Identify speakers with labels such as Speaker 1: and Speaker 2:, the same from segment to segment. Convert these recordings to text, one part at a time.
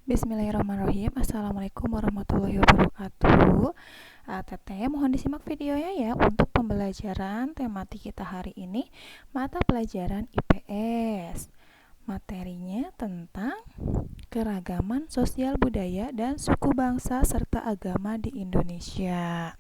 Speaker 1: Bismillahirrahmanirrahim. Assalamualaikum warahmatullahi wabarakatuh. Teteh, mohon disimak videonya ya untuk pembelajaran tematik kita hari ini, mata pelajaran IPS. Materinya tentang keragaman sosial budaya dan suku bangsa serta agama di Indonesia.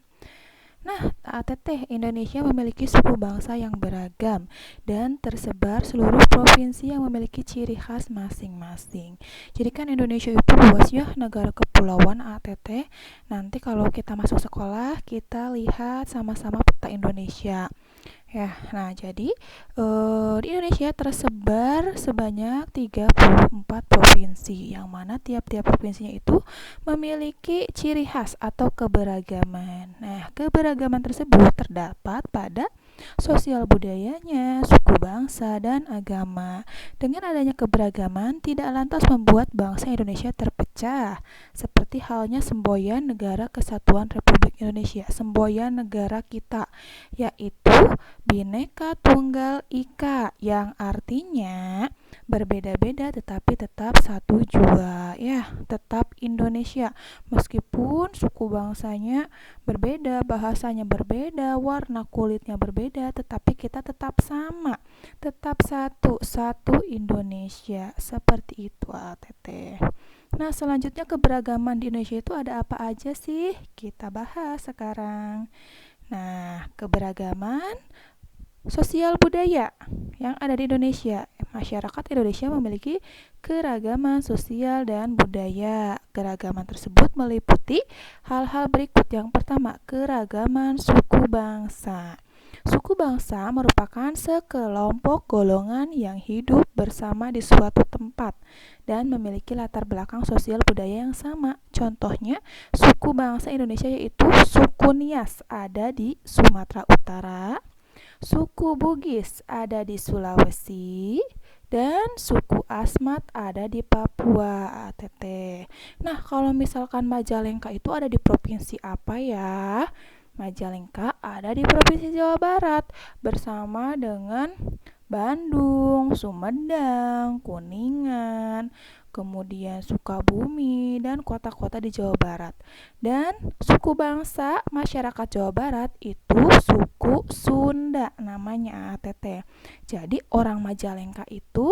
Speaker 1: Nah, Teteh, Indonesia memiliki suku bangsa yang beragam dan tersebar seluruh provinsi yang memiliki ciri khas masing-masing. Jadi kan Indonesia itu luas ya, negara kepulauan Teteh. Nanti kalau kita masuk sekolah, kita lihat sama-sama peta Indonesia. Ya, nah jadi di Indonesia tersebar sebanyak 34 provinsi, yang mana tiap-tiap provinsinya itu memiliki ciri khas atau keberagaman. Nah, keberagaman tersebut terdapat pada sosial budayanya, suku bangsa, dan agama. Dengan adanya keberagaman, tidak lantas membuat bangsa Indonesia terpecah, seperti halnya semboyan Negara Kesatuan Republik Indonesia, semboyan negara kita, yaitu Bhinneka Tunggal Ika, yang artinya berbeda-beda tetapi tetap satu jua, ya, tetap Indonesia. Meskipun suku bangsanya berbeda, bahasanya berbeda, warna kulitnya berbeda, tetapi kita tetap sama, tetap satu Indonesia. Seperti itu, Teteh. Nah, selanjutnya keberagaman di Indonesia itu ada apa aja sih? Kita bahas sekarang. Nah, keberagaman sosial budaya yang ada di Indonesia. Masyarakat Indonesia memiliki keragaman sosial dan budaya. Keragaman tersebut meliputi hal-hal berikut. Yang pertama, keragaman suku bangsa. Suku bangsa merupakan sekelompok golongan yang hidup bersama di suatu tempat dan memiliki latar belakang sosial budaya yang sama. Contohnya, suku bangsa Indonesia yaitu suku Nias ada di Sumatera Utara, suku Bugis ada di Sulawesi, dan suku Asmat ada di Papua, Teteh. Nah, kalau misalkan Majalengka itu ada di provinsi apa ya? Majalengka ada di Provinsi Jawa Barat bersama dengan Bandung, Sumedang, Kuningan, kemudian Sukabumi, dan kota-kota di Jawa Barat. Dan suku bangsa masyarakat Jawa Barat itu suku Sunda namanya, Teteh. Jadi orang Majalengka itu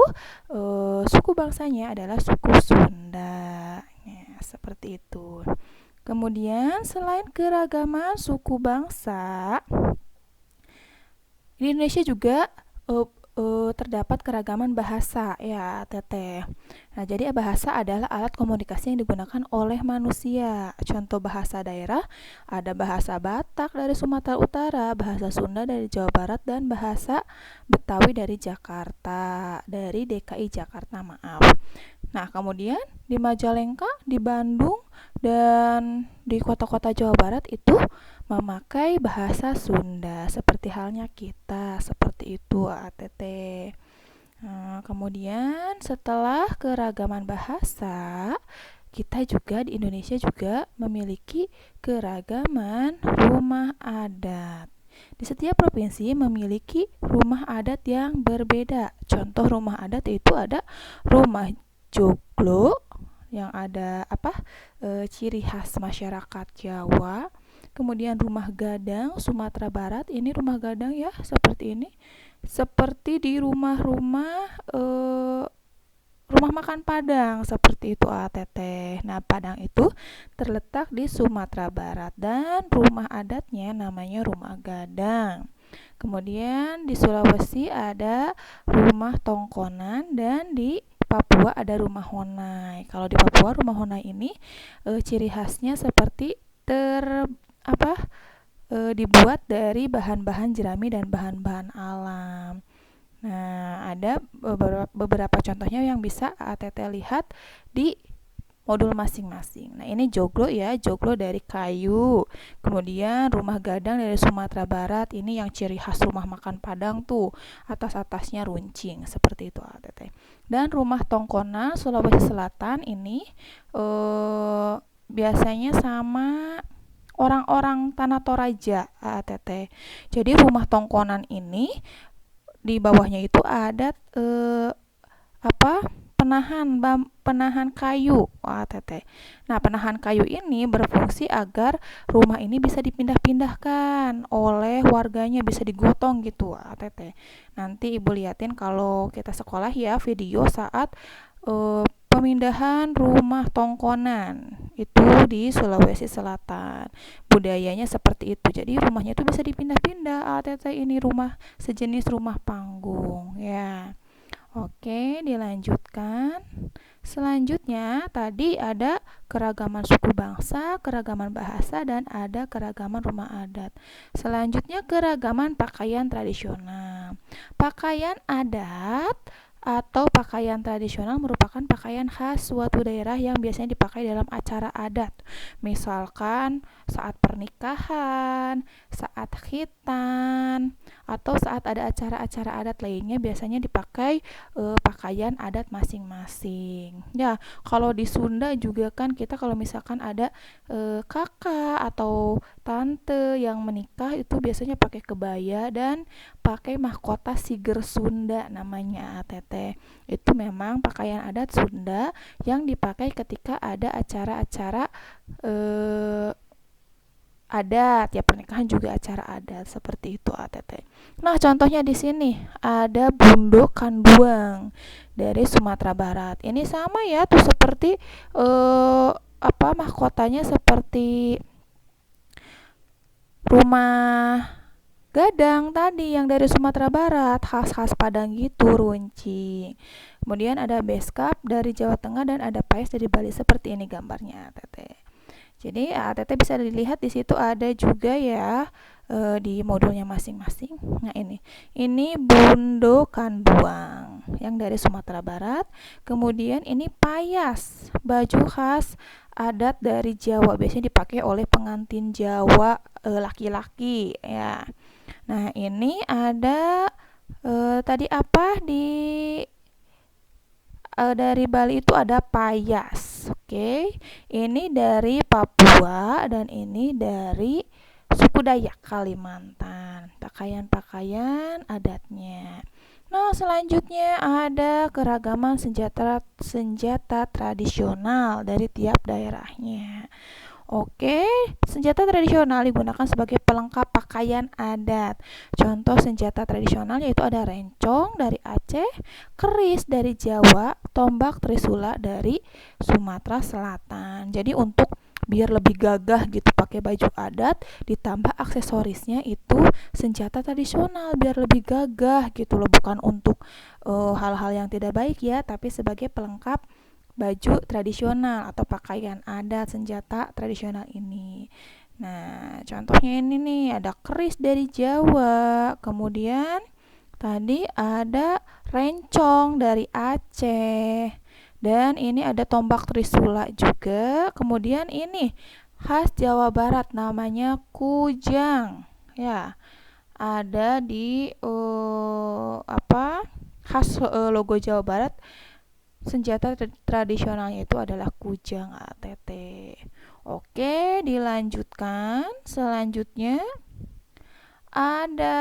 Speaker 1: suku bangsanya adalah suku Sunda. Ya, seperti itu. Kemudian selain keragaman suku bangsa, di Indonesia juga terdapat keragaman bahasa ya, Teteh. Nah, jadi bahasa adalah alat komunikasi yang digunakan oleh manusia. Contoh bahasa daerah ada bahasa Batak dari Sumatera Utara, bahasa Sunda dari Jawa Barat, dan bahasa Betawi dari Jakarta, dari DKI Jakarta, maaf. Nah, kemudian di Majalengka, di Bandung, dan di kota-kota Jawa Barat itu memakai bahasa Sunda, seperti halnya kita, seperti itu, ATT. Nah, kemudian setelah keragaman bahasa, kita juga di Indonesia juga memiliki keragaman rumah adat. Di setiap provinsi memiliki rumah adat yang berbeda. Contoh rumah adat itu ada rumah joglo yang ada ciri khas masyarakat Jawa. Kemudian rumah gadang Sumatera Barat, ini rumah gadang ya, seperti ini. Seperti di rumah makan Padang, seperti itu, Teteh. Nah, Padang itu terletak di Sumatera Barat dan rumah adatnya namanya rumah gadang. Kemudian di Sulawesi ada rumah tongkonan, dan di Papua ada rumah honai. Kalau di Papua rumah honai ini ciri khasnya seperti dibuat dari bahan-bahan jerami dan bahan-bahan alam. Nah, ada beberapa contohnya yang bisa ATT lihat di modul masing-masing. Nah, ini joglo ya, joglo dari kayu. Kemudian rumah gadang dari Sumatera Barat, ini yang ciri khas rumah makan Padang tuh, atas-atasnya runcing, seperti itu, ATT. Dan rumah tongkonan Sulawesi Selatan ini biasanya sama orang-orang Tanah Toraja, ATT. Jadi rumah tongkonan ini di bawahnya itu ada penahan kayu. Wah, teteh. Nah, penahan kayu ini berfungsi agar rumah ini bisa dipindah-pindahkan oleh warganya, bisa digotong gitu. Wah, teteh. Nanti ibu liatin kalau kita sekolah ya video saat pemindahan rumah tongkonan itu di Sulawesi Selatan. Budayanya seperti itu. Jadi rumahnya itu bisa dipindah-pindah. Teteh, ini rumah sejenis rumah panggung ya. Oke, dilanjutkan. Selanjutnya, tadi ada keragaman suku bangsa, keragaman bahasa, dan ada keragaman rumah adat. Selanjutnya, keragaman pakaian tradisional. Pakaian adat atau pakaian tradisional merupakan pakaian khas suatu daerah yang biasanya dipakai dalam acara adat. Misalkan saat pernikahan, saat khitan, atau saat ada acara-acara adat lainnya biasanya dipakai pakaian adat masing-masing. Ya, kalau di Sunda juga kan kita kalau misalkan ada kakak atau tante yang menikah itu biasanya pakai kebaya dan pakai mahkota siger Sunda namanya teteh. Itu memang pakaian adat Sunda yang dipakai ketika ada acara-acara adat ya, pernikahan juga acara adat seperti itu teteh. Nah, contohnya di sini ada Bundo Kanduang dari Sumatera Barat. Ini sama ya tuh seperti mahkotanya seperti rumah gadang tadi yang dari Sumatera Barat, khas-khas Padang gitu, runcing. Kemudian ada beskap dari Jawa Tengah dan ada pais dari Bali, seperti ini gambarnya teteh. Jadi teteh bisa dilihat di situ ada juga ya di modulnya masing-masing. Nah, ini Bundo Kanduang yang dari Sumatera Barat. Kemudian ini payas, baju khas adat dari Jawa, biasanya dipakai oleh pengantin Jawa laki-laki ya. Nah, ini ada tadi apa dari Bali itu ada payas. Oke. Ini dari Papua dan ini dari suku Dayak Kalimantan. Pakaian-pakaian adatnya. Nah, selanjutnya ada keragaman senjata tradisional dari tiap daerahnya. Oke, senjata tradisional digunakan sebagai pelengkap pakaian adat. Contoh senjata tradisional yaitu ada rencong dari Aceh, keris dari Jawa, tombak trisula dari Sumatera Selatan. Jadi untuk biar lebih gagah gitu pakai baju adat, ditambah aksesorisnya itu senjata tradisional biar lebih gagah gitu loh, bukan untuk hal-hal yang tidak baik ya, tapi sebagai pelengkap baju tradisional atau pakaian adat senjata tradisional ini. Nah, contohnya ini nih, ada keris dari Jawa, kemudian tadi ada rencong dari Aceh, dan ini ada tombak trisula juga. Kemudian ini khas Jawa Barat namanya kujang. Ya, ada di khas logo Jawa Barat. Senjata tradisionalnya itu adalah kujang ATT. Oke, dilanjutkan. Selanjutnya ada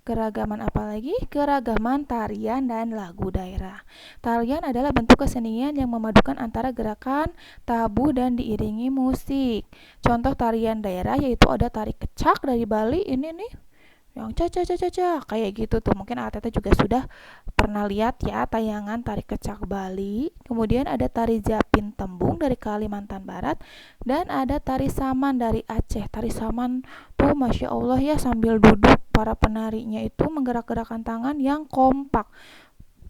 Speaker 1: keragaman apa lagi? Keragaman tarian dan lagu daerah. Tarian adalah bentuk kesenian yang memadukan antara gerakan, tabuh, dan diiringi musik. Contoh tarian daerah yaitu ada tari kecak dari Bali, ini nih yang caca kayak gitu tuh. Mungkin ATT juga sudah pernah lihat ya tayangan tari kecak Bali. Kemudian ada tari Japin Tembung dari Kalimantan Barat, dan ada tari saman dari Aceh. Tari saman tuh Masya Allah ya, sambil duduk para penarinya itu menggerak-gerakkan tangan yang kompak.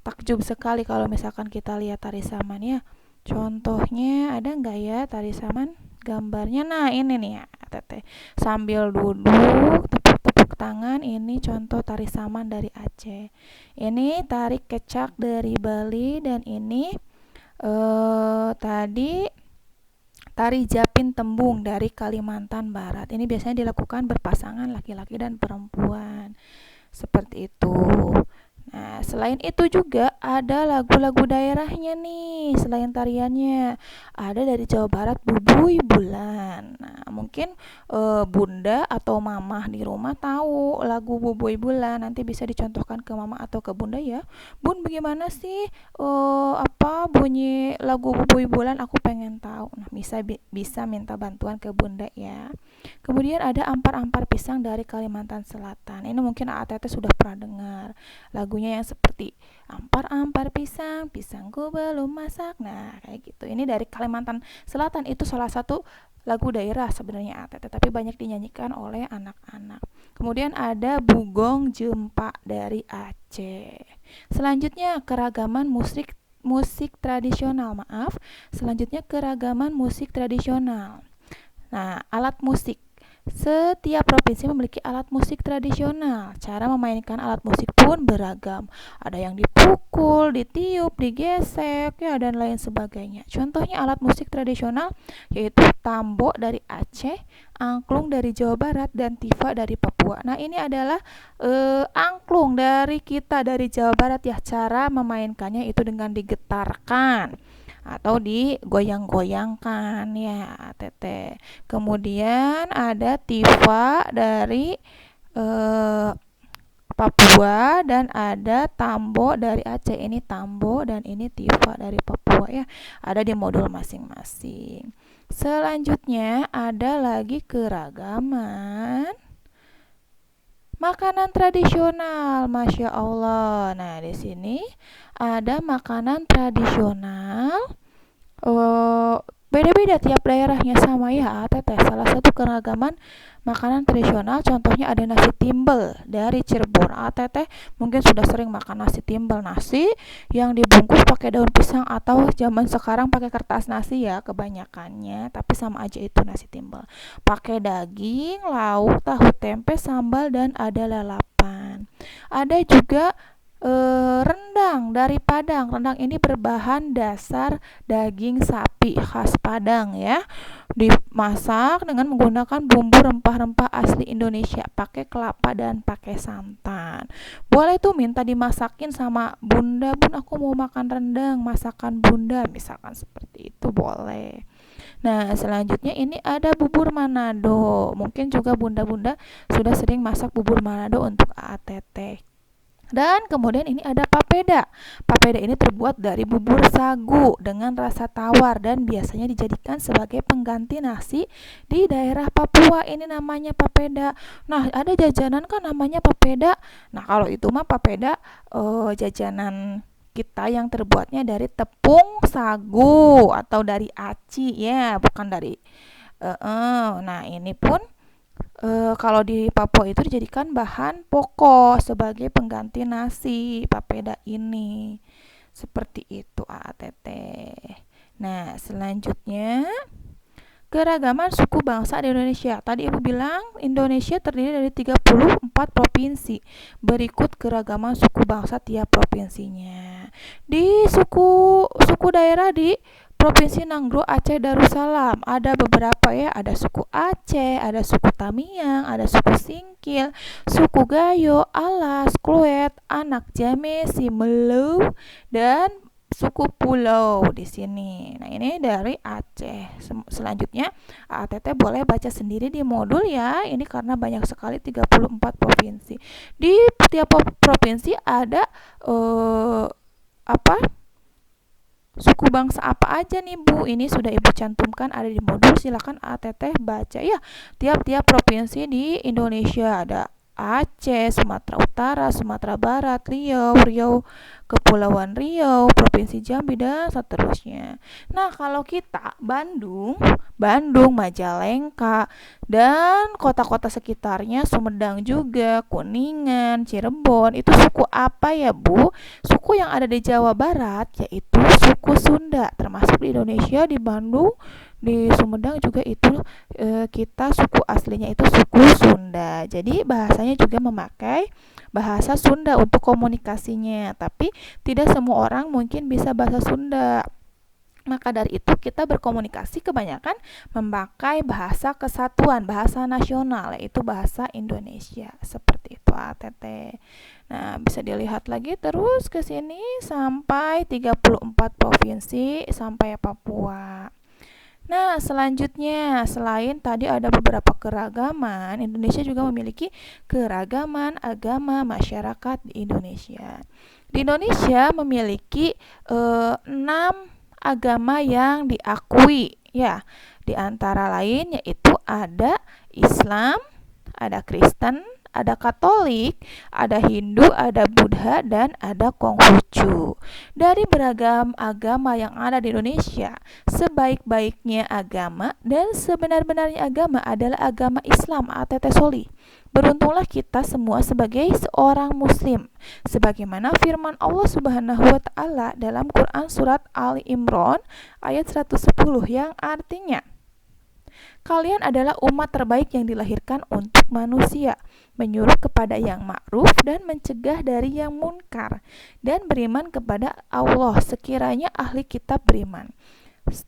Speaker 1: Takjub sekali kalau misalkan kita lihat tari saman ya. Contohnya ada nggak ya tari saman gambarnya? Nah, ini nih ya ATT, sambil duduk tepuk tangan. Ini contoh tari saman dari Aceh. Ini tari kecak dari Bali, dan ini tadi tari Japin Tembung dari Kalimantan Barat. Ini biasanya dilakukan berpasangan laki-laki dan perempuan. Seperti itu. Nah, selain itu juga ada lagu-lagu daerahnya nih, selain tariannya. Ada dari Jawa Barat, Bubuy Bulan. Nah, mungkin bunda atau mamah di rumah tahu lagu Bubuy Bulan. Nanti bisa dicontohkan ke mama atau ke bunda ya. Bun, bagaimana sih apa bunyi lagu Bubuy Bulan? Aku pengen tahu. Nah, bisa minta bantuan ke bunda ya. Kemudian ada Ampar-Ampar Pisang dari Kalimantan Selatan. Ini mungkin ATT sudah pernah dengar. Lagunya yang seperti Ampar-ampar pisang, pisangku belum masak. Nah, kayak gitu. Ini dari Kalimantan Selatan, itu salah satu lagu daerah sebenarnya ATT, tapi banyak dinyanyikan oleh anak-anak. Kemudian ada Bugong Jempa dari Aceh. Selanjutnya keragaman musik tradisional, maaf. Selanjutnya keragaman musik tradisional. Nah, alat musik. Setiap provinsi memiliki alat musik tradisional. Cara memainkan alat musik pun beragam. Ada yang dipukul, ditiup, digesek, ya, dan lain sebagainya. Contohnya alat musik tradisional yaitu tambo dari Aceh, angklung dari Jawa Barat, dan tifa dari Papua. Nah, ini adalah angklung dari kita dari Jawa Barat ya. Cara memainkannya itu dengan digetarkan atau digoyang-goyangkan ya, Tete. Kemudian ada tifa dari Papua, dan ada tambo dari Aceh. Ini tambo dan ini tifa dari Papua ya. Ada di modul masing-masing. Selanjutnya ada lagi keragaman makanan tradisional, Masya Allah. Nah, di sini ada makanan tradisional. Beda-beda tiap daerahnya sama ya, Teteh. Salah satu keragaman makanan tradisional contohnya ada nasi timbel dari Cirebon. Teteh mungkin sudah sering makan nasi timbel, nasi yang dibungkus pakai daun pisang atau zaman sekarang pakai kertas nasi ya kebanyakannya, tapi sama aja itu nasi timbel. Pakai daging, lauk, tahu, tempe, sambal, dan ada lalapan. Ada juga rendang dari Padang. Rendang ini berbahan dasar daging sapi khas Padang ya. Dimasak dengan menggunakan bumbu rempah-rempah asli Indonesia, pakai kelapa dan pakai santan. Boleh tuh minta dimasakin sama bunda, bun aku mau makan rendang, masakan bunda, misalkan seperti itu boleh. Nah, selanjutnya ini ada bubur Manado. Mungkin juga bunda-bunda sudah sering masak bubur Manado untuk ATT. Dan kemudian ini ada papeda. Papeda ini terbuat dari bubur sagu dengan rasa tawar dan biasanya dijadikan sebagai pengganti nasi di daerah Papua. Ini namanya papeda. Nah, ada jajanan kan namanya papeda. Nah, kalau itu mah papeda jajanan kita yang terbuatnya dari tepung sagu atau dari aci ya, bukan dari nah, ini pun kalau di Papua itu dijadikan bahan pokok sebagai pengganti nasi papeda ini. Seperti itu ATT. Nah, selanjutnya keragaman suku bangsa di Indonesia. Tadi Ibu bilang Indonesia terdiri dari 34 provinsi. Berikut keragaman suku bangsa tiap provinsinya. Di suku daerah di Provinsi Nanggro, Aceh Darussalam ada beberapa ya, ada suku Aceh, ada suku Tamiang, ada suku Singkil, suku Gayo, Alas, Kluet, Anak Jame, Simelu, dan suku Pulau di sini. Nah, ini dari Aceh. Selanjutnya ATT boleh baca sendiri di modul ya. Ini karena banyak sekali 34 provinsi. Di tiap provinsi ada suku bangsa apa aja nih Bu? Ini sudah Ibu cantumkan ada di modul. Silakan ATT baca ya. Tiap-tiap provinsi di Indonesia ada Aceh, Sumatera Utara, Sumatera Barat, Riau, Kepulauan Riau, Provinsi Jambi, dan seterusnya. Nah, kalau kita Bandung, Majalengka, dan kota-kota sekitarnya, Sumedang juga, Kuningan, Cirebon, itu suku apa ya Bu? Suku yang ada di Jawa Barat yaitu suku Sunda, termasuk di Indonesia, di Bandung, di Sumedang juga itu kita suku aslinya itu suku Sunda. Jadi bahasanya juga memakai bahasa Sunda untuk komunikasinya, tapi tidak semua orang mungkin bisa bahasa Sunda. Maka dari itu kita berkomunikasi kebanyakan memakai bahasa kesatuan, bahasa nasional, yaitu bahasa Indonesia. Seperti itu ATT. Nah, bisa dilihat lagi terus ke sini sampai 34 provinsi sampai Papua. Nah, selanjutnya, selain tadi ada beberapa keragaman, Indonesia juga memiliki keragaman agama masyarakat di Indonesia. Di Indonesia memiliki 6 agama yang diakui, ya. Di antara lain yaitu ada Islam, ada Kristen, ada Katolik, ada Hindu, ada Buddha, dan ada Konghucu. Dari beragam agama yang ada di Indonesia, sebaik-baiknya agama dan sebenar-benarnya agama adalah agama Islam atau Soli. Beruntunglah kita semua sebagai seorang muslim. Sebagaimana firman Allah Subhanahu wa taala dalam Quran surat Ali Imran ayat 110 yang artinya, kalian adalah umat terbaik yang dilahirkan untuk manusia, menyuruh kepada yang ma'ruf dan mencegah dari yang munkar, dan beriman kepada Allah sekiranya ahli kitab beriman.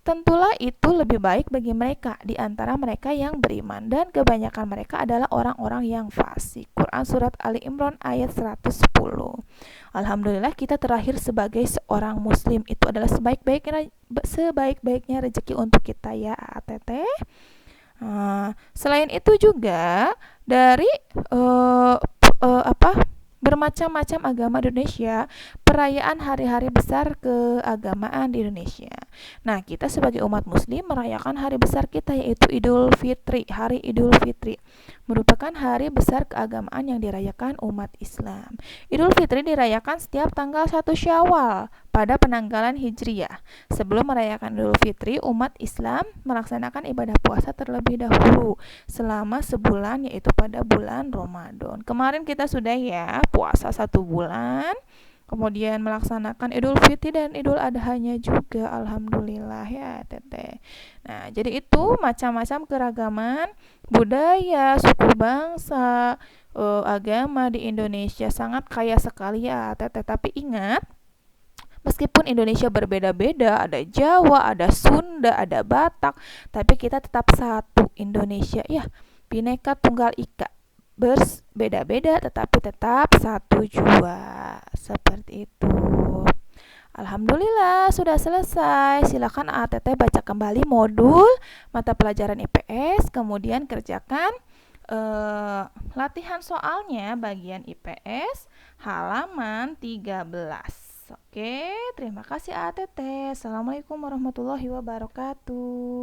Speaker 1: Tentulah itu lebih baik bagi mereka di antara mereka yang beriman, dan kebanyakan mereka adalah orang-orang yang fasik. Quran surat Ali Imran ayat 110. Alhamdulillah kita terlahir sebagai seorang muslim, itu adalah sebaik-baiknya rezeki untuk kita ya ATT. Selain itu juga dari uh, bermacam-macam agama di Indonesia, perayaan hari-hari besar keagamaan di Indonesia. Nah, kita sebagai umat muslim merayakan hari besar kita yaitu Idul Fitri. Hari Idul Fitri merupakan hari besar keagamaan yang dirayakan umat Islam. Idul Fitri dirayakan setiap tanggal 1 Syawal pada penanggalan Hijriyah. Sebelum merayakan Idul Fitri, umat Islam melaksanakan ibadah puasa terlebih dahulu selama sebulan, yaitu pada bulan Ramadan. Kemarin kita sudah ya puasa 1 bulan, kemudian melaksanakan Idul Fitri dan Idul Adhanya juga, alhamdulillah ya teteh. Nah, jadi itu macam-macam keragaman budaya, suku bangsa, agama di Indonesia sangat kaya sekali ya teteh. Tapi ingat, meskipun Indonesia berbeda-beda, ada Jawa, ada Sunda, ada Batak, tapi kita tetap satu Indonesia ya. Bhinneka Tunggal Ika. Berbeda-beda tetapi tetap satu jua. Seperti itu. Alhamdulillah sudah selesai. Silakan ATT baca kembali modul mata pelajaran IPS, kemudian kerjakan latihan soalnya bagian IPS halaman 13. Oke, terima kasih ATT. Assalamualaikum warahmatullahi wabarakatuh.